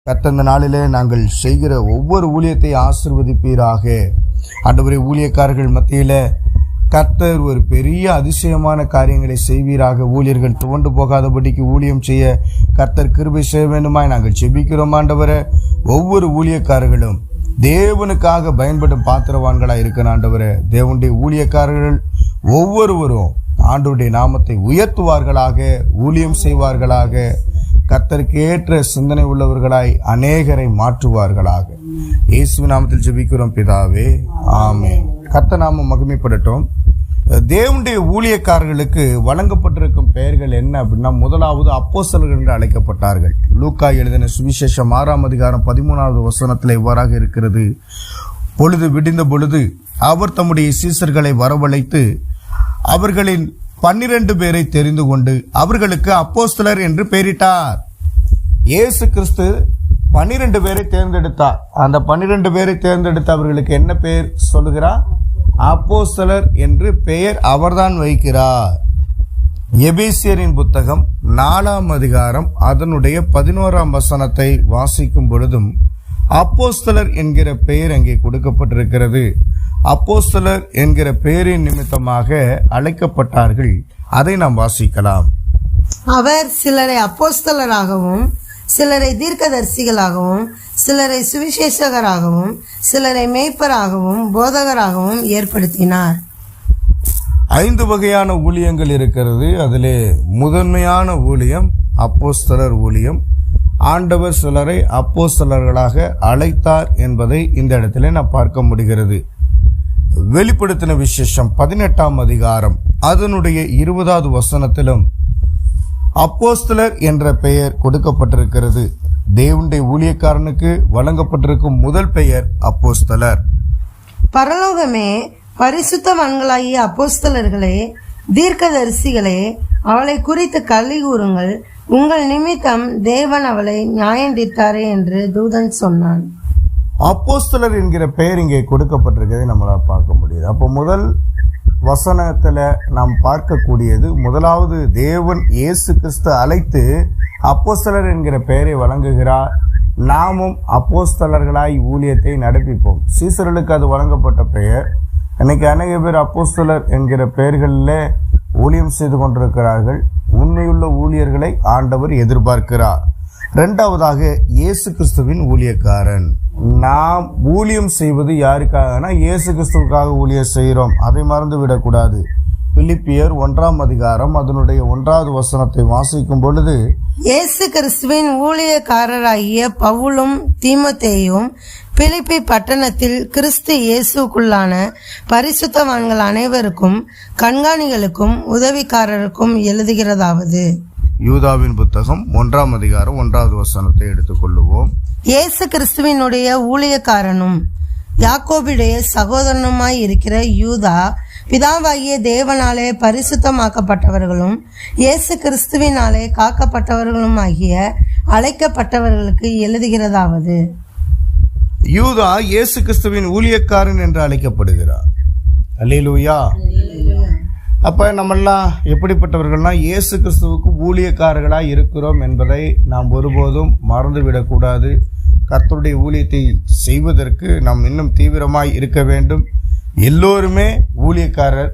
கர்த்தர் இந்த நாளிலே நாங்கள் செய்கிற ஒவ்வொரு ஊழியத்தை ஆசீர்வதிப்பீராக. ஆண்டவரே, ஊழியக்காரர்கள் மத்தியில கர்த்தர் ஒரு பெரிய அதிசயமான காரியங்களை செய்வீராக. ஊழியர்கள் துவண்டு போகாதபடிக்கு ஊழியம் செய்ய கர்த்தர் கிருபை செய்ய வேண்டுமாய் நாங்கள் செபிக்கிறோம். ஆண்டவரே, ஒவ்வொரு ஊழியக்காரர்களும் தேவனுக்காக பயன்படும் பாத்திரவான்களாக இருக்கணும். ஆண்டவரே, தேவனுடைய ஊழியக்காரர்கள் ஒவ்வொருவரும் ஆண்டவருடைய நாமத்தை உயர்த்துவார்களாக, ஊழியம் செய்வார்களாக, கர்த்தருக்கு ஏற்ற சிந்தனை உள்ளவர்களாய் அநேகரை மாற்றுவார்களாக. இயேசுவின் நாமத்தில் ஜெபிக்கிறோம் பிதாவே, ஆமென். கர்த்தர் நாமம் மகிமைப்படட்டும். தேவனுடைய ஊழியக்காரர்களுக்கு வழங்கப்பட்டிருக்கும் பெயர்கள் என்ன அப்படின்னா, முதலாவது அப்போஸ்தலர்கள் என்று அழைக்கப்பட்டார்கள். லூக்கா எழுதின சுவிசேஷம் 6ஆம் அதிகாரம் 13வது வசனத்தில் இவ்வாறாக இருக்கிறது: பொழுது விடிந்த பொழுது அவர் தம்முடைய சீசர்களை வரவழைத்து அவர்களின் 12 பேரை தெரிந்து கொண்டு அவர்களுக்கு அப்போஸ்தலர் என்று பெயரிட்டார். இயேசு கிறிஸ்து 12 பேரை தேர்ந்தெடுத்தார். அந்த 12 பேரை தேர்ந்தெடுத்து அவர்களுக்கு என்ன பெயர் சொல்லுகிறார்? அப்போஸ்தலர் என்று பெயர் அவர்தான் வைக்கிறார். எபேசியரின் புத்தகம் 4ஆம் அதிகாரம் அதனுடைய 11ஆம் வசனத்தை வாசிக்கும் பொழுதும் அப்போஸ்தலர் என்கிற பெயர் அங்கே கொடுக்கப்பட்டிருக்கிறது. அப்போஸ்தலர் என்கிற பெயரின் நிமித்தமாக அழைக்கப்பட்டார்கள். அதை நாம் வாசிக்கலாம். அவர் சிலரை அப்போஸ்தலராகவும், சிலரை தீர்க்கதரிசிகளாகவும், சிலரை சுவிசேஷகராகவும், சிலரை மேய்ப்பராகவும், போதகராகவும் ஏற்படுத்தினார். 5 வகையான ஊழியங்கள் இருக்கிறது. அதிலே முதன்மையான ஊழியம் அப்போஸ்தலர் ஊழியம். ஆண்டவர் சிலரை அப்போஸ்தலர்களாக அழைத்தார் என்பதை இந்த இடத்திலே நாம் பார்க்க முடிகிறது. வெளிப்படுத்தின விசேஷம் 18ஆம் அதிகாரம் அதனுடைய 20வது வசனத்திலும் அப்போஸ்தலர் என்ற பெயர் கொடுக்கப்பட்டிருக்கிறது. தேவனுடைய ஊழியக்காரனுக்கு வழங்கப்பட்டிருக்கும் முதல் பெயர் அப்போஸ்தலர். பரலோகமே, பரிசுத்தவான்களாகிய அப்போஸ்தலர்களே, தீர்க்கதரிசிகளே, அவளை குறித்து களி கூறுங்கள். உங்கள் நிமித்தம் தேவன் அவளை நியாயந்தீர்த்தாரே என்று தூதன் சொன்னான். அப்போஸ்தலர் என்கிற பெயர் இங்கே கொடுக்கப்பட்டிருக்கிறதை நம்மளால் பார்க்க முடியுது. அப்போ முதல் வசனத்தில் நாம் பார்க்கக்கூடியது, முதலாவது தேவன் இயேசு கிறிஸ்து அழைத்து அப்போஸ்தலர் என்கிற பெயரை வழங்குகிறார். நாமும் அப்போஸ்தலர்களாய் ஊழியத்தை நடப்பிப்போம். சீசர்களுக்கு அது வழங்கப்பட்ட பெயர். இன்னைக்கு அநேக பேர் அப்போஸ்தலர் என்கிற பெயர்களில் ஊழியம் செய்து கொண்டிருக்கிறார்கள். உண்மையுள்ள ஊழியர்களை ஆண்டவர் எதிர்பார்க்கிறார். இரண்டாவதாக இயேசு கிறிஸ்துவின் ஊழியக்காரன். நாம் ஊழியம் செய்வது யாருக்காகனா இயேசு கிறிஸ்துவுக்காக ஊழியம் செய்கிறோம். அதை மறந்து விடக்கூடாது. பிலிப்பியர் 1ஆம் அதிகாரம் அதனுடைய 1வது வசனத்தை வாசிக்கும் பொழுது, இயேசு கிறிஸ்துவின் ஊழியக்காரராகிய பவுலும் தீமோத்தேயும் பிலிப்பி பட்டணத்தில் கிறிஸ்து இயேசுக்குள்ளான பரிசுத்தவான்கள் அனைவருக்கும் கண்காணிகளுக்கும் உதவிக்காரருக்கும் எழுதுகிறதாவது. யூதாவின் புத்தகம் 1ஆம் அதிகாரம் 1வது வசனத்தை எடுத்துக்கொள்ளுவோம். இயேசு கிறிஸ்துவினுடைய ஊழியக்காரனும் யாக்கோபுடைய சகோதரனுமாய் இருக்கிற யூதா, பிதாவாகிய தேவனாலே பரிசுத்தமாக்கப்பட்டவர்களும் இயேசு கிறிஸ்துவினாலே காக்கப்பட்டவர்களும் ஆகிய அழைக்கப்பட்டவர்களுக்கு எழுதுகிறதாவது. யூதா இயேசு கிறிஸ்துவின் ஊழியக்காரன் என்று அழைக்கப்படுகிறார். அல்லேலூயா. அப்ப நம்மெல்லாம் எப்படிப்பட்டவர்கள்னா இயேசு கிறிஸ்துவுக்கு ஊழியக்காரர்களாய் இருக்கிறோம் என்பதை நாம் ஒருபோதும் மறந்துவிடக்கூடாது. கர்த்தருடைய ஊழியத்தை செய்வதற்கு நாம் இன்னும் தீவிரமாய் இருக்க வேண்டும். எல்லோருமே ஊழியக்காரர்.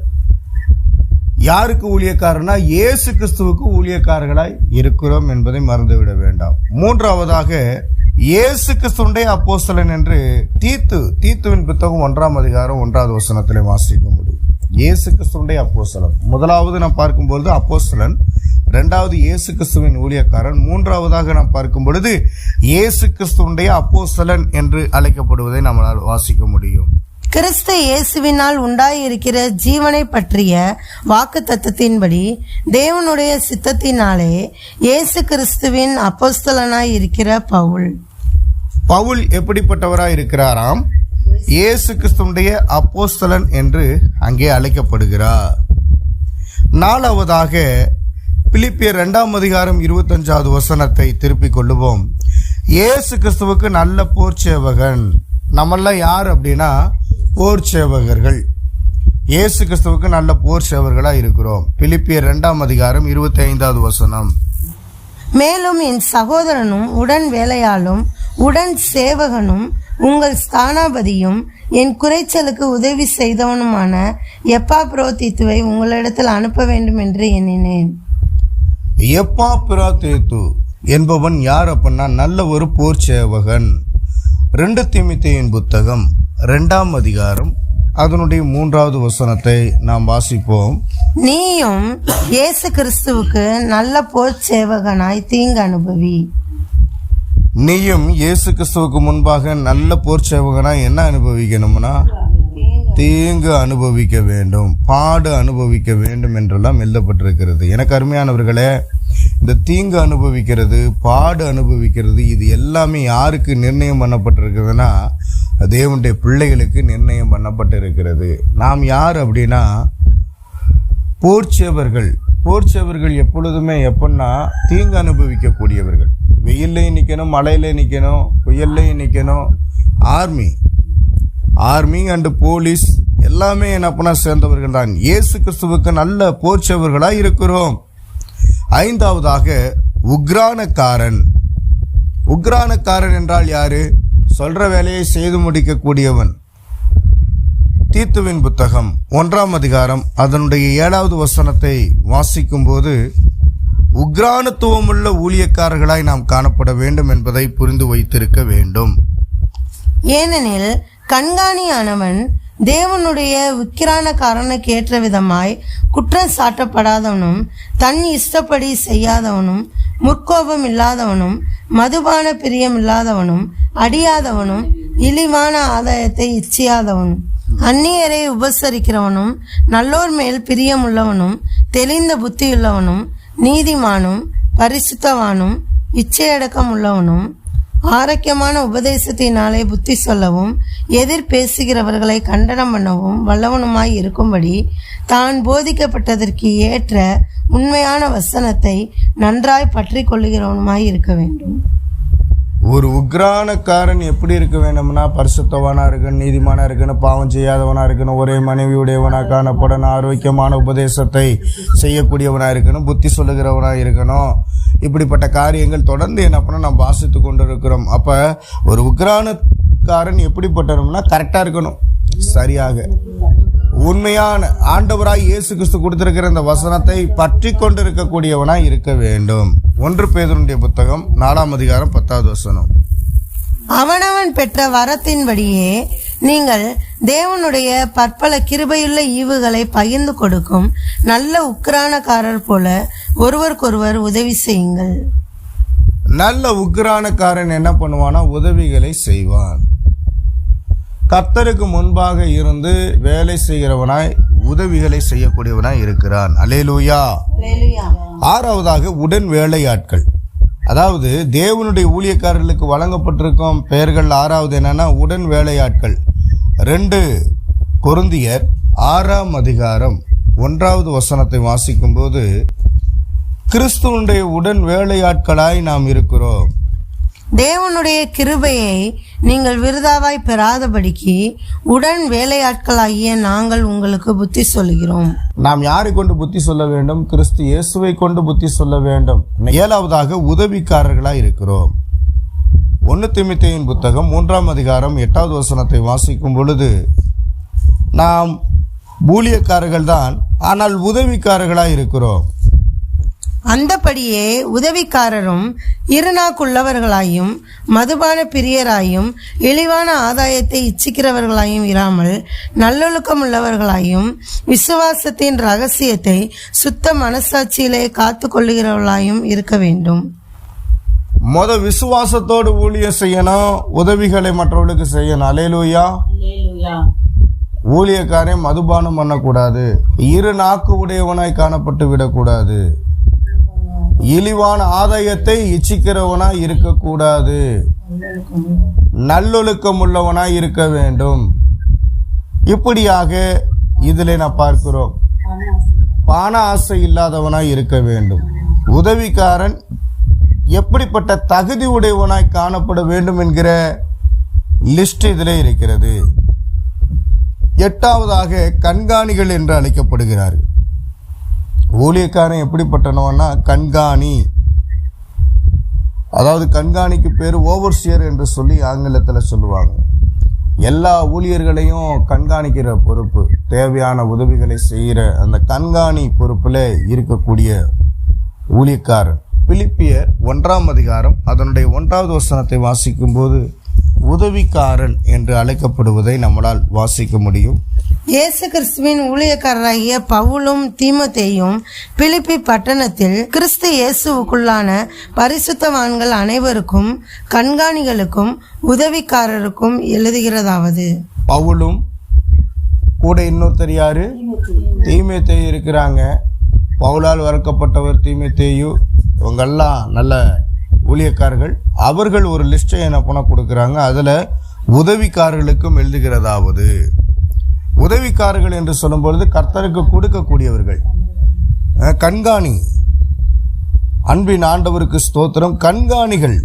யாருக்கு ஊழியக்காரர்னா இயேசு கிறிஸ்துவுக்கு ஊழியக்காரர்களாய் இருக்கிறோம் என்பதை மறந்துவிட வேண்டாம். மூன்றாவதாக இயேசு கிறிஸ்துவுடைய அப்போஸ்தலன் என்று தீத்துவின் புத்தகம் 1ஆம் அதிகாரம் 1வது வசனத்திலே வாசிக்க முடியும். இயேசு கிறிஸ்துவுடைய அப்போஸ்தலன். முதலாவது நாம் பார்க்கும்பொழுது அப்போஸ்தலன், இரண்டாவது இயேசு கிறிஸ்துவின் ஊழியக்காரன், மூன்றாவதாக நாம் பார்க்கும் பொழுது இயேசு கிறிஸ்துவுடைய அப்போஸ்தலன் என்று அழைக்கப்படுவதை நம்மளால் வாசிக்க முடியும். கிறிஸ்து இயேசுவினால் உண்டாயிருக்கிற ஜீவனை பற்றிய வாக்கு தத்தத்தின்படி தேவனுடைய சித்தத்தினாலே இயேசு கிறிஸ்துவின் அப்போஸ்தலனாய் இருக்கிற பவுல் எப்படிப்பட்டவராய் இருக்கிறாராம்? இயேசு கிறிஸ்துவுடைய அப்போஸ்தலன் என்று அங்கே அழைக்கப்படுகிறார். நாலாவதாக பிலிப்பியர் 2ஆம் அதிகாரம் 25வது வசனத்தை திருப்பிக் கொள்ளுவோம். இயேசு கிறிஸ்துவுக்கு நல்ல போர் சேவகன். நம்மெல்லாம் யார் அப்படின்னா போர் சேவகர்கள். இயேசு கிறிஸ்துவுக்கு நல்ல போர் சேவர்களா இருக்கிறோம். பிலிப்பியர் 2ஆம் அதிகாரம் 25வது வசனம். மேலும் என் சகோதரனும் உடன் வேலையாலும் உடன் சேவகனும் உங்கள் ஸ்தானாபதியும் என் குறைச்சலுக்கு உதவி செய்தவனுமான எப்பாப்ரோதீத்துவை உங்களிடத்தில் அனுப்ப வேண்டும் என்று எண்ணினேன். எப்பாப்ரோதீத்து என்பவன் யார் அப்படின்னா நல்ல ஒரு போர் சேவகன். 2 தீமோத்தேயுவின் புத்தகம் 2ஆம் அதிகாரம் அதனுடைய 3வது வசனத்தை நாம் வாசிப்போம். நீயும் இயேசு கிறிஸ்துவுக்கு நல்ல போர் சேவகனாய் தீங்கு அனுபவி. நீயும் இயேசு கிறிஸ்துவுக்கு முன்பாக நல்ல போர் சேவகனாய் என்ன அனுபவிக்கணும்னா தீங்கு அனுபவிக்க வேண்டும், பாடு அனுபவிக்க வேண்டும் என்றெல்லாம் எழுதப்பட்டிருக்கிறது. எனக்கு அருமையானவர்களே, இந்த தீங்கு அனுபவிக்கிறது, பாடு அனுபவிக்கிறது, இது எல்லாமே யாருக்கு நிர்ணயம் பண்ணப்பட்டிருக்குதுன்னா தேவனுடைய பிள்ளைகளுக்கு நிர்ணயம் பண்ணப்பட்டிருக்கிறது. நாம் யார் அப்படின்னா போர்ச்சேவர்கள். போர்ச்சேவர்கள் எப்பொழுதுமே எப்படின்னா தீங்கு அனுபவிக்கக்கூடியவர்கள். வெயில்லையும் நிற்கணும், மழையிலையும் நிற்கணும், புயல்லையும் நிற்கணும். ஆர்மி அண்டு போலீஸ் எல்லாமே என்ன பண்ண சேர்ந்தவர்கள் தான். இயேசு கிறிஸ்துவுக்கு நல்ல போர்ச்சேவர்களாக இருக்கிறோம். 5வதாக உக்ரானக்காரன். உக்ரானக்காரன் என்றால் யாரு? சொல்ற வேலையை செய்து முடிக்கக்கூடியவன். தீத்துவின் புத்தகம் 1ஆம் அதிகாரம் அதனுடைய 7வது வசனத்தை வாசிக்கும் போது உக்ரானத்துவமுள்ள ஊழியக்காரர்களாய் நாம் காணப்பட வேண்டும் என்பதை புரிந்து வைத்திருக்க வேண்டும். ஏனெனில் கண்காணியானவன் தேவனுடைய உக்கிரானக்காரனுக்கு ஏற்ற விதமாய் குற்றம் சாட்டப்படாதவனும் தன் இஷ்டப்படி செய்யாதவனும் முற்கோபம் இல்லாதவனும் மதுபான பிரியம் இல்லாதவனும் அடியாதவனும் இழிவான ஆதாயத்தை இச்சியாதவனும் அந்நியரை உபசரிக்கிறவனும் நல்லோர் மேல் பிரியமுள்ளவனும் தெளிந்த புத்தியுள்ளவனும் நீதிமானும் பரிசுத்தவானும் இச்சையடக்கம் உள்ளவனும் ஆரோக்கியமான உபதேசத்தினாலே புத்தி சொல்லவும் எதிர் பேசுகிறவர்களை கண்டனம் பண்ணவும் வல்லவனுமாய் இருக்கும்படி தான் போதிக்கப்பட்டதற்கு ஏற்ற உண்மையான வசனத்தை நன்றாய் பற்றி கொள்ளுகிறவனுமாய் இருக்க வேண்டும். ஒரு உக்ரானக்காரன் எப்படி இருக்க வேண்டும்னா பரிசுத்தவனா இருக்கணும், நீதிமானா இருக்கணும், பாவம் செய்யாதவனா இருக்கணும், ஒரே மனைவியுடையவனா காணப்படணும், ஆரோக்கியமான உபதேசத்தை செய்யக்கூடியவனா இருக்கணும், புத்தி சொல்லுகிறவனா இருக்கணும். இப்படிப்பட்ட காரியங்கள் தொடர்ந்து என்ன பண்ண நாம் வாசித்து கொண்டு இருக்கிறோம். அப்ப ஒரு உக்ரானக்காரன் எப்படிப்பட்டணும்னா கரெக்டா இருக்கணும், சரியாக உண்மையான ஆண்டவராய் இயேசு கிறிஸ்து கொடுத்திருக்கிற இந்த வசனத்தை பற்றி கொண்டு இருக்கக்கூடியவனாய் இருக்க வேண்டும். 1 பேதுருடைய புத்தகம் 4ஆம் அதிகாரம் 10வது வசனம். அவனவன் பெற்ற வரத்தின்படியே நீங்கள் தேவனுடைய பற்பல கிருபையுள்ள ஈவுகளை பகிர்ந்து கொடுக்கும் நல்ல உக்கிரானக்காரர் போல ஒருவருக்கொருவர் உதவி செய்யுங்கள். நல்ல உக்கிரானக்காரன் என்ன பண்ணுவானா உதவிகளை செய்வான். கர்த்தருக்கு முன்பாக இருந்து வேலை செய்கிறவனாய் உதவிகளை செய்யக்கூடியவனாய் இருக்கிறான். அல்லேலூயா. 6வதாக உடன் வேலையாட்கள். அதாவது தேவனுடைய ஊழியக்காரர்களுக்கு வழங்கப்பட்டிருக்கும் பெயர்கள் 6வது என்னன்னா உடன் வேலையாட்கள். 2 கொரிந்தியர் 6ஆம் அதிகாரம் 1வது வசனத்தை வாசிக்கும் போது கிறிஸ்துவனுடைய உடன் வேலையாட்களாய் நாம் இருக்கிறோம். தேவனுடைய கிருபையை நீங்கள் விருதாவாய் பெறாதபடிக்கு உடன் வேலையாட்களாகிய நாங்கள் உங்களுக்கு புத்தி சொல்கிறோம். நாம் யாரை கொண்டு புத்தி சொல்ல வேண்டும்? கிறிஸ்து இயேசுவை கொண்டு புத்தி சொல்ல வேண்டும். 7வதாக உதவிக்காரர்களாய் இருக்கிறோம். 1 தீமோத்தேயுவின் புத்தகம் 3ஆம் அதிகாரம் 8வது வசனத்தை வாசிக்கும் பொழுது நாம் ஊழியக்காரர்கள் தான், ஆனால் உதவிக்காரர்களாய் இருக்கிறோம். அந்தபடியே உதவிக்காரரும் இருநாக்குள்ளவர்களாயும் மதுபான பிரியராயும் இழிவான ஆதாயத்தை இச்சிக்கிறவர்களாயும் இராமல் நல்லொழுக்கம் உள்ளவர்களாயும் விசுவாசத்தின் ரகசியத்தை சுத்த மனசாட்சியிலே காத்து கொள்ளுகிறவர்களாயும் இருக்க வேண்டும். விசுவாசத்தோடு ஊழியம் செய்யணும், உதவிகளை மற்றவர்களுக்கு செய்யணும். அல்லேலூயா. ஊழியக்காரன் மதுபானம் பண்ணக்கூடாது, இரு நாக்கு உடையவனாய் காணப்பட்டு விடக்கூடாது, இழிவான ஆதாயத்தை இச்சிக்கிறவனாய் இருக்கக்கூடாது, நல்லொழுக்கம் உள்ளவனாய் இருக்க வேண்டும். இப்படியாக இதில் நான் பார்க்கிறோம். பான ஆசை இல்லாதவனாய் இருக்க வேண்டும். உதவிக்காரன் எப்படிப்பட்ட தகுதி உடையவனாய் காணப்பட வேண்டும் என்கிற லிஸ்ட் இதில் இருக்கிறது. 8வதாக கண்காணிகள் என்று அழைக்கப்படுகிறார்கள். ஊழியக்காரன் எப்படிப்பட்டனவன்னா கண்காணி. அதாவது கண்காணிக்கு பேர் ஓவர்சியர் என்று சொல்லி ஆங்கிலத்தில் சொல்லுவாங்க. எல்லா ஊழியர்களையும் கண்காணிக்கிற பொறுப்பு, தேவையான உதவிகளை செய்கிற அந்த கண்காணி பொறுப்பில் இருக்கக்கூடிய ஊழியக்காரன். பிலிப்பியர் 1ஆம் அதிகாரம் அதனுடைய 1வது வசனத்தை வாசிக்கும் போது உதவிக்காரன் என்று அழைக்கப்படுவதை நம்மளால் வாசிக்க முடியும். இயேசு கிறிஸ்துவின் ஊழியக்காரராகிய பவுலும் தீமோத்தேயும் பிலிப்பி பட்டணத்தில் கிறிஸ்து இயேசுவுக்குள்ளான பரிசுத்தவான்கள் அனைவருக்கும் கண்காணிகளுக்கும் உதவிக்காரருக்கும் எழுதுகிறதாவது. பவுலும் கூட இன்னொருத்தர் யாரு? தீமோத்தேயு இருக்கிறாங்க. பவுலால் வளர்க்கப்பட்டவர் தீமோத்தேயு. இவங்கெல்லாம் நல்ல ஊழியக்காரர்கள். அவர்கள் ஒரு லிஸ்ட்டை என்ன பண்ண கொடுக்குறாங்க. அதில் உதவிக்காரர்களுக்கும் எழுதுகிறதாவது. உதவிக்காரர்கள் என்று சொல்லும்பொழுது கர்த்தருக்கு கொடுக்கக்கூடியவர்கள், கண்காணி. அன்பின் ஆண்டவருக்கு ஸ்தோத்திரம். கண்காணிகள்,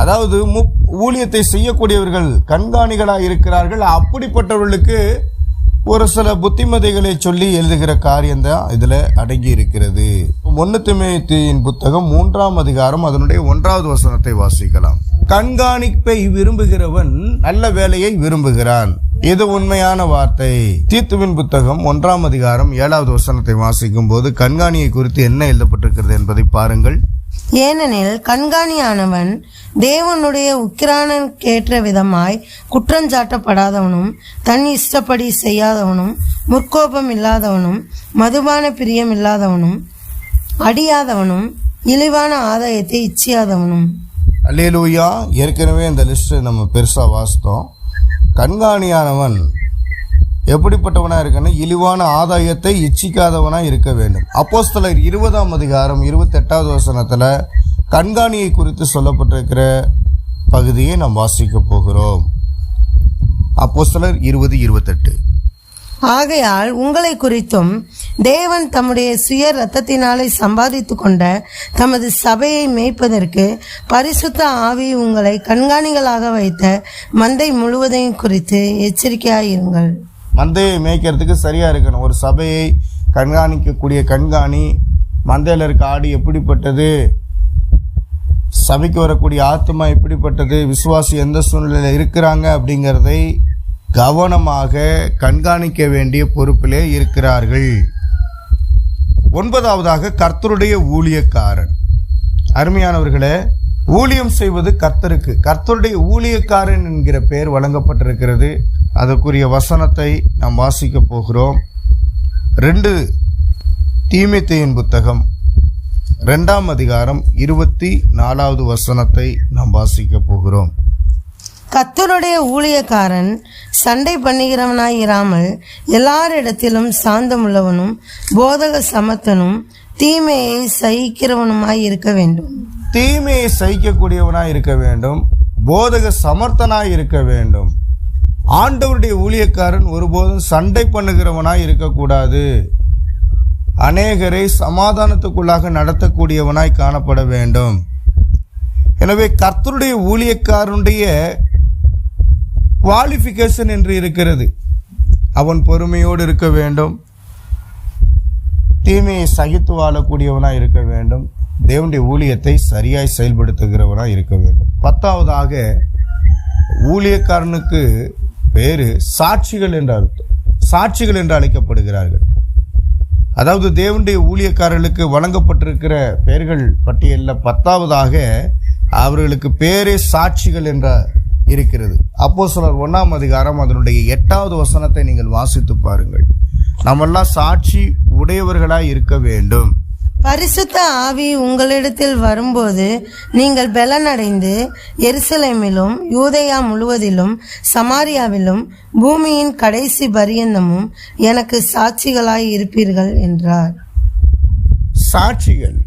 அதாவது ஊழியத்தை செய்யக்கூடியவர்கள் கண்காணிகளாக இருக்கிறார்கள். அப்படிப்பட்டவர்களுக்கு ஒரு சில புத்திமதிகளை சொல்லி எழுதுகிற காரியம்தான் இதில் அடங்கி இருக்கிறது. 1 தீமோத்தேயுவின் புத்தகம் 3ஆம் அதிகாரம் அதனுடைய 1வது வசனத்தை வாசிக்கலாம். கண்காணிப்பை விரும்புகிறவன் நல்ல வேலையை விரும்புகிறான். இது உண்மையான வார்த்தை. தீத்துவின் புத்தகம் 1ஆம் அதிகாரம் 7வது வசனத்தை வாசிக்கும் போது கண்காணியை குறித்து என்ன எழுதப்பட்டிருக்கிறது என்பதை பாருங்கள். ஏனெனில் கண்காணியானவன் தேவனுடைய உக்கிரானுக்கேற்ற விதமாய் குற்றஞ்சாட்டப்படாதவனும் தன் இஷ்டப்படி செய்யாதவனும் முற்கோபம் இல்லாதவனும் மதுபான பிரியம் இல்லாதவனும் அடியாதவனும் இழிவான ஆதாயத்தை இச்சியாதவனும். அல்லேலூயா. ஏற்கனவே இந்த லிஸ்ட் நம்ம பெருசா வாசித்தோம். கண்காணியானவன் எப்படிப்பட்டவனா இருக்குன்னு, இழிவான ஆதாயத்தை இச்சிக்காதவனா இருக்க வேண்டும். அப்போஸ்தலர் 20ஆம் அதிகாரம் 28வது வசனத்துல கண்காணியை குறித்து சொல்லப்பட்டிருக்கிற பகுதியை நாம் வாசிக்க போகிறோம். அப்போஸ்தலர் 20:28. ஆகையால் உங்களை குறித்தும் தேவன் தம்முடைய சுய இரத்தத்தினாலே சம்பாதித்து கொண்ட தமது சபையை மேய்ப்பதற்கு பரிசுத்த ஆவி உங்களை கண்காணிகளாக வைத்த மந்தை முழுவதையும் குறித்து எச்சரிக்கையாயிருங்கள். மந்தையை மேய்க்கிறதுக்கு சரியா இருக்கணும். ஒரு சபையை கண்காணிக்கக்கூடிய கண்காணி, மந்தையில் இருக்க ஆடு எப்படிப்பட்டது, சபைக்கு வரக்கூடிய ஆத்மா எப்படிப்பட்டது, விசுவாசி எந்த சூழ்நிலையில் இருக்கிறாங்க அப்படிங்கிறதை கவனமாக கண்காணிக்க வேண்டிய பொறுப்பிலே இருக்கிறார்கள். 9வதாக கர்த்தருடைய ஊழியக்காரன். அருமையானவர்களே, ஊழியம் செய்வது கர்த்தருக்கு. கர்த்தருடைய ஊழியக்காரன் என்கிற பெயர் வழங்கப்பட்டிருக்கிறது. அதற்குரிய வசனத்தை நாம் வாசிக்க போகிறோம். 2 தீமோத்தேயுவின் புத்தகம் 2ஆம் அதிகாரம் 24வது வசனத்தை நாம் வாசிக்க போகிறோம். கர்த்தருடைய ஊழியக்காரன் சண்டை பண்ணுகிறவனாயிராமல் எல்லாரிடத்திலும் சாந்தமுள்ளவனும் போதக சமத்தனும் தீமையை சகிக்கிறவனுமாய் இருக்க வேண்டும். தீமையை சகிக்கக்கூடியவனாய் இருக்க வேண்டும். போதக சமர்த்தனாய் இருக்க வேண்டும். ஆண்டவருடைய ஊழியக்காரன் ஒருபோதும் சண்டை பண்ணுகிறவனாய் இருக்கக்கூடாது. அநேகரை சமாதானத்துக்குள்ளாக நடத்தக்கூடியவனாய் காணப்பட வேண்டும். எனவே கர்த்தருடைய ஊழியக்காரனுடைய குவாலிஃபிகேஷன் என்று இருக்கிறது. அவன் பொறுமையோடு இருக்க வேண்டும். தீமையை சகித்து வாழக்கூடியவனாய் இருக்க வேண்டும். தேவனுடைய ஊழியத்தை சரியாய் செயல்படுத்துகிறவனாய் இருக்க வேண்டும். 10வதாக ஊழியக்காரனுக்கு பேரு சாட்சிகள் என்று அர்த்தம். சாட்சிகள் என்று அழைக்கப்படுகிறார்கள். அதாவது தேவனுடைய ஊழியக்காரர்களுக்கு வழங்கப்பட்டிருக்கிற பெயர்கள் பட்டியலில் 10வதாக அவர்களுக்கு பேரே சாட்சிகள் என்ற இருக்கிறது. அப்போஸ்தலர் 1ஆம் அதிகாரம் அதனுடைய 8வது வசனத்தை நீங்கள் வாசித்து பாருங்கள். நம்மெல்லாம் சாட்சி உடையவர்களாய் இருக்க வேண்டும். பரிசுத்த ஆவி உங்களிடத்தில் வரும்போது நீங்கள் பெலனடைந்து எருசலேமிலும் யூதேயா முழுவதிலும் சமாரியாவிலும் பூமியின் கடைசி பரியந்தமும் எனக்கு சாட்சிகளாய் இருப்பீர்கள் என்றார். சாட்சிகள்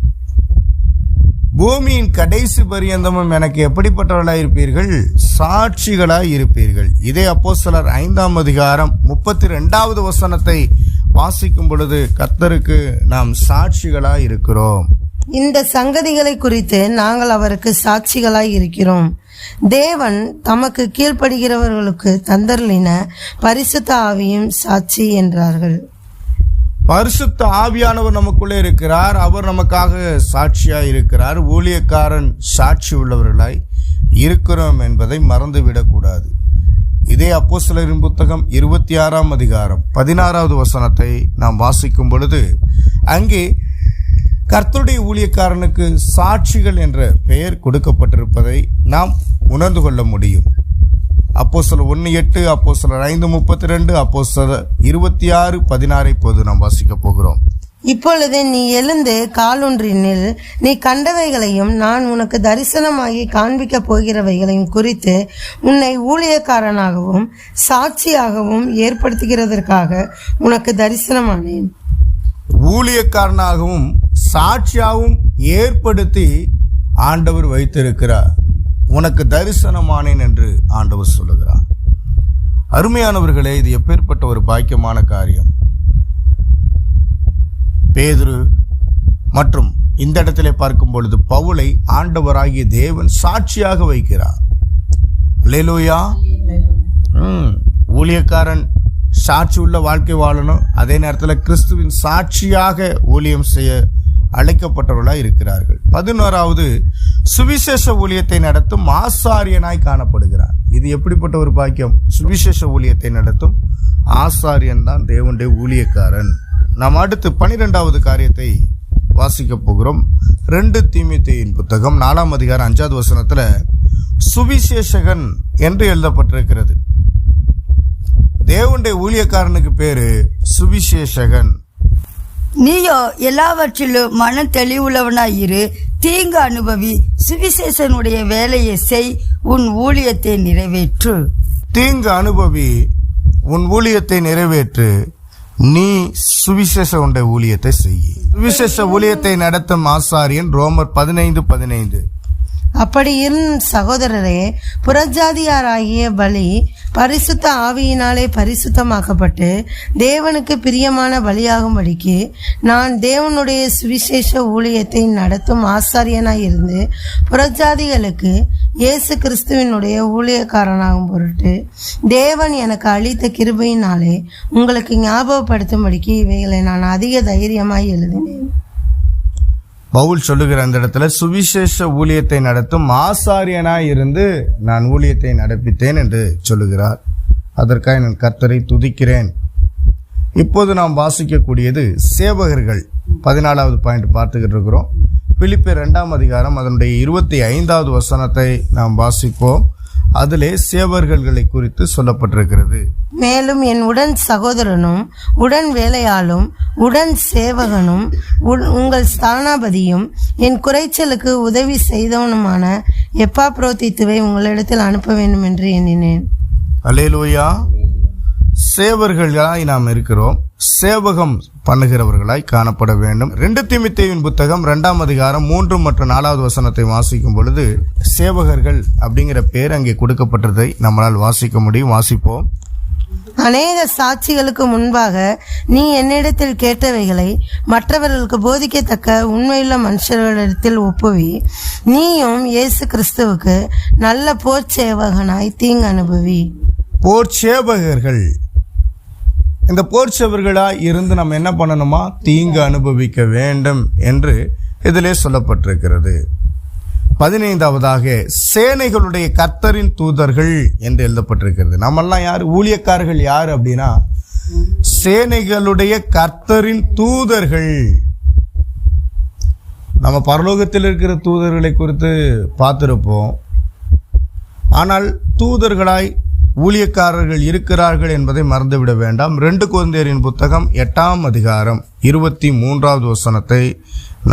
பூமியின் கடைசி பரியந்தமும் எனக்கு எப்படிப்பட்டவர்களாய் இருப்பீர்கள்? சாட்சிகளாய் இருப்பீர்கள். இதே அப்போஸ்தலர் 5ஆம் அதிகாரம் 32வது வசனத்தை வாசிக்கும் பொழுது கர்த்தருக்கு நாம் சாட்சிகளாய் இருக்கிறோம். இந்த சங்கதிகளை குறித்து நாங்கள் அவருக்கு சாட்சிகளாய் இருக்கிறோம். தேவன் தமக்கு கீழ்ப்படுகிறவர்களுக்கு தந்தருளின பரிசுத்த ஆவியும் சாட்சி என்றார்கள். பரிசுத்த ஆவியானவர் நமக்குள்ளே இருக்கிறார். அவர் நமக்காக சாட்சியாய் இருக்கிறார். ஊழியக்காரன் சாட்சி உள்ளவர்களாய் இருக்கிறோம் என்பதை மறந்துவிடக்கூடாது. இதே அப்போஸ்தலரின் புத்தகம் 26ஆம் அதிகாரம் 16வது வசனத்தை நாம் வாசிக்கும் பொழுது அங்கே கர்த்தருடைய ஊழியக்காரனுக்கு சாட்சிகள் என்ற பெயர் கொடுக்கப்பட்டிருப்பதை நாம் உணர்ந்து கொள்ள முடியும். அப்போஸ்தலர் 1:8, அப்போஸ்தலர் 5:32, அப்போஸ்தலர் 26:16 இப்போது நாம் வாசிக்க போகிறோம். இப்பொழுது நீ எழுந்து காலூன்றி நில். நீ கண்டவைகளையும் நான் உனக்கு தரிசனமாகி காண்பிக்கப் போகிறவைகளையும் குறித்து உன்னை ஊழியக்காரனாகவும் சாட்சியாகவும் ஏற்படுத்துகிறதற்காக உனக்கு தரிசனமானேன். ஊழியக்காரனாகவும் சாட்சியாகவும் ஏற்படுத்தி ஆண்டவர் வைத்திருக்கிறார். உனக்கு தரிசனமானேன் என்று ஆண்டவர் சொல்லுகிறார். அருமையானவர்களே, இது எப்பேற்பட்ட ஒரு பாக்கியமான காரியம். பேதுரு மற்றும் இந்த இடத்திலே பார்க்கும் பொழுது பவுலை ஆண்டவராகிய தேவன் சாட்சியாக வைக்கிறார். அல்லேலூயா. ஊழியக்காரன் சாட்சி உள்ள வாழ்க்கை வாழணும். அதே நேரத்தில் கிறிஸ்துவின் சாட்சியாக ஊழியம் செய்ய அழைக்கப்பட்டவர்களாய் இருக்கிறார்கள். 11வது சுவிசேஷ ஊழியத்தை நடத்தும் ஆசாரியனாய் காணப்படுகிறார். இது எப்படிப்பட்ட ஒரு பாக்கியம்! சுவிசேஷ ஊழியத்தை நடத்தும் ஆசாரியன் தான் தேவனுடைய ஊழியக்காரன். நாம் அடுத்து 12வது காரியத்தை வாசிக்க போகிறோம். 2 தீமோத்தேயுவின் புத்தகம் 4ஆம் அதிகாரம் 5வது வசனத்துல சுவிசேஷகன் என்று எழுதப்பட்டிருக்கிறது. தேவனுடைய ஊழியக்காரனுக்கு பேரு சுவிசேஷகன். நீயோ எல்லாவற்றிலும் மன தெளிவுள்ளவனாயிரு, தீங்கு அனுபவி, சுவிசேஷனுடைய வேலையை செய், உன் ஊழியத்தை நிறைவேற்று. தீங்கு அனுபவி, உன் ஊழியத்தை நிறைவேற்று. நீ சுவிசேஷனுடைய ஊழியத்தை செய். சுவிசேஷ ஊழியத்தை நடத்தும் ஆசாரியன் ரோமர் 15:15. அப்படி இருந்தும் சகோதரரே, புறஜாதியாராகிய பலி பரிசுத்த ஆவியினாலே பரிசுத்தமாக்கப்பட்டு தேவனுக்கு பிரியமான பலியாகும்படிக்கு நான் தேவனுடைய சுவிசேஷ ஊழியத்தை நடத்தும் ஆசாரியனாய் இருந்து புறஜாதிகளுக்கு இயேசு கிறிஸ்துவினுடைய ஊழியக்காரனாகும் பொருட்டு தேவன் எனக்கு அளித்த கிருபையினாலே உங்களுக்கு ஞாபகப்படுத்தும்படிக்கு இவைகளை நான் அதிக தைரியமாய் எழுதினேன். பவுல் சொல்லுகிற அந்த இடத்துல சுவிசேஷ ஊழியத்தை நடத்தும் ஆசாரியனாய் இருந்து நான் ஊழியத்தை நடப்பித்தேன் என்று சொல்லுகிறார். அதற்காக நான் கர்த்தரை துதிக்கிறேன். இப்போது நாம் வாசிக்கக்கூடியது சேவகர்கள். 14வது பாயிண்ட் பார்த்துக்கிட்டு இருக்கிறோம். பிலிப்பியர் 2ஆம் அதிகாரம் அதனுடைய 25வது வசனத்தை நாம் வாசிப்போம். அதிலே சேவகர்களை குறித்து சொல்லப்பட்டிருக்கிறது. மேலும் என் உடன் சகோதரனும் உடன் வேலையாளும் உடன் சேவகனும் உங்கள் ஸ்தானாபதியும் என் குறைச்சலுக்கு உதவி செய்தவனுமான எப்பாப்ரோதித்துவை உங்களிடத்தில் அனுப்ப வேண்டும் என்று எண்ணினேன். அல்லேலூயா. சேவர்களாய் நாம் இருக்கிறோம். சேவகம் பண்ணுகிறவர்களாய் காணப்பட வேண்டும். 2 தீமோத்தேயுவின் புத்தகம் 2ஆம் அதிகாரம் 3 மற்றும் 4வது வசனத்தை வாசிக்கும் பொழுது சேவகர்கள் அப்படிங்கிற பேர் அங்கே கொடுக்கப்பட்டதை நம்மளால் வாசிக்க முடியும். வாசிப்போம். அநேக சாட்சிகளுக்கு முன்பாக நீ என்னிடத்தில் கேட்டவைகளை மற்றவர்களுக்கு போதிக்கத்தக்க உண்மையுள்ள மனுஷர்களிடத்தில் ஒப்புவி. நீயும் இயேசு கிறிஸ்துவுக்கு நல்ல போர்ச்சேவகனாய் தீங்கு அனுபவி. போர்ச்சேவகர்கள், இந்த போர்ச்சேவர்களாய் இருந்து நம்ம என்ன பண்ணணுமா? தீங்கு அனுபவிக்க வேண்டும் என்று இதிலே சொல்லப்பட்டிருக்கிறது. 15வதாக சேனைகளுடைய கர்த்தரின் தூதர்கள் என்று எழுதப்பட்டிருக்கிறது. நம்மெல்லாம் யார்? ஊழியக்காரர்கள் யார் அப்படின்னா சேனைகளுடைய கர்த்தரின் தூதர்கள். நம்ம பரலோகத்தில் இருக்கிற தூதர்களை குறித்து பார்த்திருப்போம். ஆனால் தூதர்களாய் ஊழியக்காரர்கள் இருக்கிறார்கள் என்பதை மறந்துவிட வேண்டாம். 2 கொரிந்தியரின் புத்தகம் 8ஆம் அதிகாரம் 23வது வசனத்தை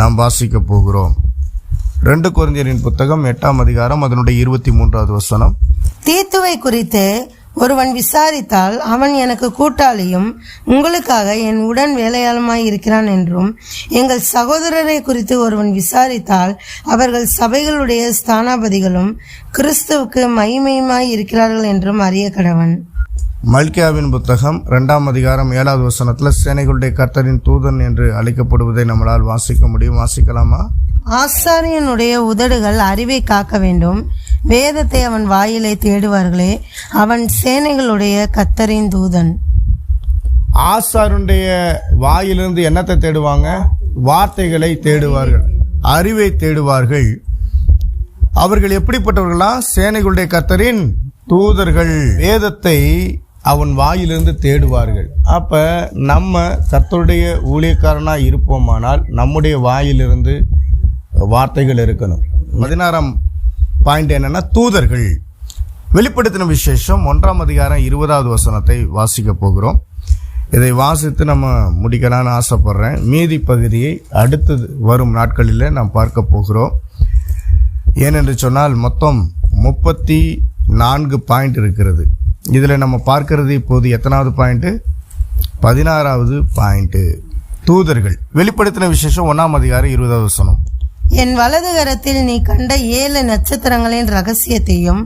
நாம் வாசிக்க போகிறோம். 2 கொரிந்தியரின் புத்தகம் 8ஆம் அதிகாரம் அதனுடைய 23வது வசனம். தீத்துவை குறித்து ஒருவன் விசாரித்தால் அவன் எனக்கு கூட்டாளியும் உங்களுக்காக என் உடன் வேலையாளுமாய் இருக்கிறான் என்றும், எங்கள் சகோதரரை குறித்து ஒருவன் விசாரித்தால் அவர்கள் சபைகளுடைய ஸ்தானாபதிகளும் கிறிஸ்துவுக்கு மகிமையுமாய் இருக்கிறார்கள் என்றும் அறிய கடவன். மல்கியாவின் புத்தகம் 2ஆம் அதிகாரம் 7வது வசனத்தில் சேனைகளுடைய கர்த்தரின் தூதன் என்று அழைக்கப்படுவதை நம்மளால் வாசிக்க முடியும். வாசிக்கலாமா? ஆசாரியனுடைய உதடுகள் அறிவை காக்க வேண்டும், வேதத்தை அவன் வாயிலை தேடுவார்களே, அவன் சேனைகளுடைய கர்த்தரின் தூதன். ஆசாருடைய வாயிலிருந்து என்னத்தை தேடுவாங்க? வார்த்தைகளை தேடுவார்கள், அறிவை தேடுவார்கள். அவர்கள் எப்படிப்பட்டவர்களா? சேனைகளுடைய கர்த்தரின் தூதர்கள். வேதத்தை அவன் வாயிலிருந்து தேடுவார்கள். அப்ப நம்ம கர்த்தருடைய ஊழியக்காரனா இருப்போமானால் நம்முடைய வாயிலிருந்து வார்த்தைகள் இருக்கணும். 16ஆம் பாயிண்ட் என்னன்னா தூதர்கள். வெளிப்படுத்தின விசேஷம் 1ஆம் அதிகாரம் 20வது வசனத்தை வாசிக்க போகிறோம். இதை வாசித்து நம்ம முடிக்கலான்னு ஆசைப்படுறேன். மீதி பகுதியை அடுத்தது வரும் நாட்களில் நாம் பார்க்க போகிறோம். ஏனென்று சொன்னால் மொத்தம் 34 பாயிண்ட் இருக்கிறது. இதில் நம்ம பார்க்கிறது இப்போது எத்தனாவது பாயிண்ட்? 16வது பாயிண்ட், தூதர்கள். வெளிப்படுத்தின விசேஷம் 1ஆம் அதிகாரம் 20வது வசனம். என் வலது கரத்தில் நீ கண்ட 7 நட்சத்திரங்களின் ரகசியத்தையும்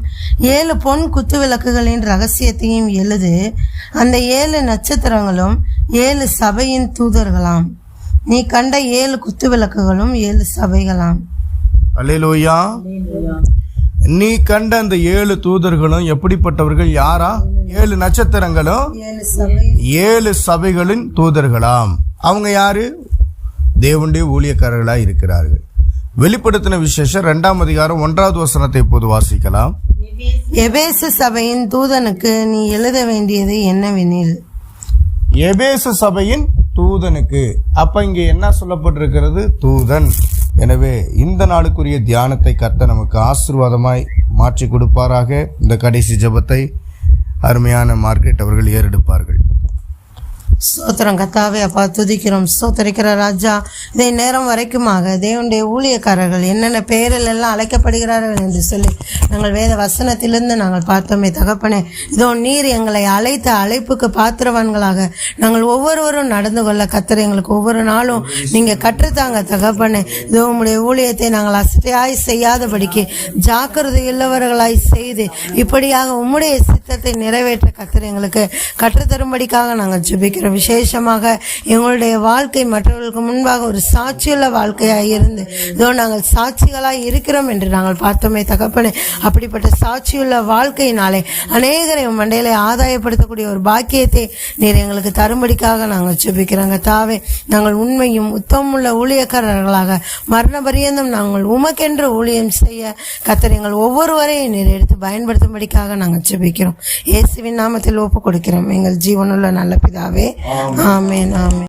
7 பொன் குத்துவிளக்குகளின் ரகசியத்தையும் எழுது. அந்த 7 நட்சத்திரங்களும் 7 சபையின் தூதர்களாம். நீ கண்ட 7 குத்துவிளக்குகளும் 7 சபைகளாம். அல்லேலூயா. நீ கண்ட அந்த 7 தூதர்களும் எப்படிப்பட்டவர்கள்? யாரா? 7 நட்சத்திரங்களும் 7 சபைகளின் தூதர்களாம். அவங்க யாரு? தேவனுடைய ஊழியக்காரர்களாய் இருக்கிறார்கள். வெளிப்படுத்தின விசேஷம் 2ஆம் அதிகாரம் 1வது வசனத்தை இப்போது வாசிக்கலாம். எபேசு சபையின் தூதனுக்கு நீ எழுத வேண்டியது என்னவெனில். எபேசு சபையின் தூதனுக்கு. அப்ப இங்க என்ன சொல்லப்பட்டிருக்கிறது? தூதன். எனவே இந்த நாளுக்குரிய தியானத்தை கர்த்தர் நமக்கு ஆசீர்வாதமாய் மாற்றி கொடுப்பாராக. இந்த கடைசி ஜெபத்தை அருமையான மார்க்கெட் அவர்கள் ஏறெடுப்பார்கள். ஸ்தோத்திரம் கர்த்தாவே, அப்பா துதிக்கிறோம், ஸ்தோத்தரிக்கிற ராஜா. இதை நேரம் வரைக்குமாக தேவனுடைய ஊழியக்காரர்கள் என்னென்ன பெயரில் எல்லாம் அழைக்கப்படுகிறார்கள் என்று சொல்லி நாங்கள் வேத வசனத்திலிருந்து நாங்கள் பார்த்தோமே தகப்பனே. இதோ நீர் எங்களை அழைத்த அழைப்புக்கு பாத்திரவான்களாக நாங்கள் ஒவ்வொருவரும் நடந்து கொள்ள கர்த்தர் எங்களுக்கு ஒவ்வொரு நாளும் நீங்கள் கற்றுத்தாங்க தகப்பனே. இதோ உம்முடைய ஊழியத்தை நாங்கள் அசட்டையாய் செய்யாதபடிக்கு ஜாக்கிரதை உள்ளவர்களாய் செய்து இப்படியாக உம்முடைய சித்தத்தை நிறைவேற்ற கர்த்தர் எங்களுக்கு கற்றுத்தரும்படிக்காக நாங்கள் ஜெபிக்கிறோம். விசேஷமாக எங்களுடைய வாழ்க்கை மற்றவர்களுக்கு முன்பாக ஒரு சாட்சியுள்ள வாழ்க்கையாக இருந்து இதோ நாங்கள் சாட்சிகளாய் இருக்கிறோம் என்று நாங்கள் பார்த்தோமே தகப்பனே. அப்படிப்பட்ட சாட்சியுள்ள வாழ்க்கையினாலே அநேகரை மண்டையிலே ஆதாயப்படுத்தக்கூடிய ஒரு பாக்கியத்தை நீர் எங்களுக்கு தரும்படிக்காக நாங்கள் ஜெபிக்கிறோங்க தாவே. நாங்கள் உண்மையும் உத்தமுள்ள ஊழியக்காரர்களாக மரண பரியந்தம் நாங்கள் உமக்கென்று ஊழியம் செய்ய கர்த்தர் எங்கள் ஒவ்வொருவரையும் நீர் எடுத்து பயன்படுத்தும்படிக்காக நாங்கள் ஜெபிக்கிறோம். இயேசுவின் நாமத்தில் ஒப்பு கொடுக்கிறோம் எங்கள் ஜீவனுள்ள நல்ல பிதாவே. ஆமென், ஆமென்.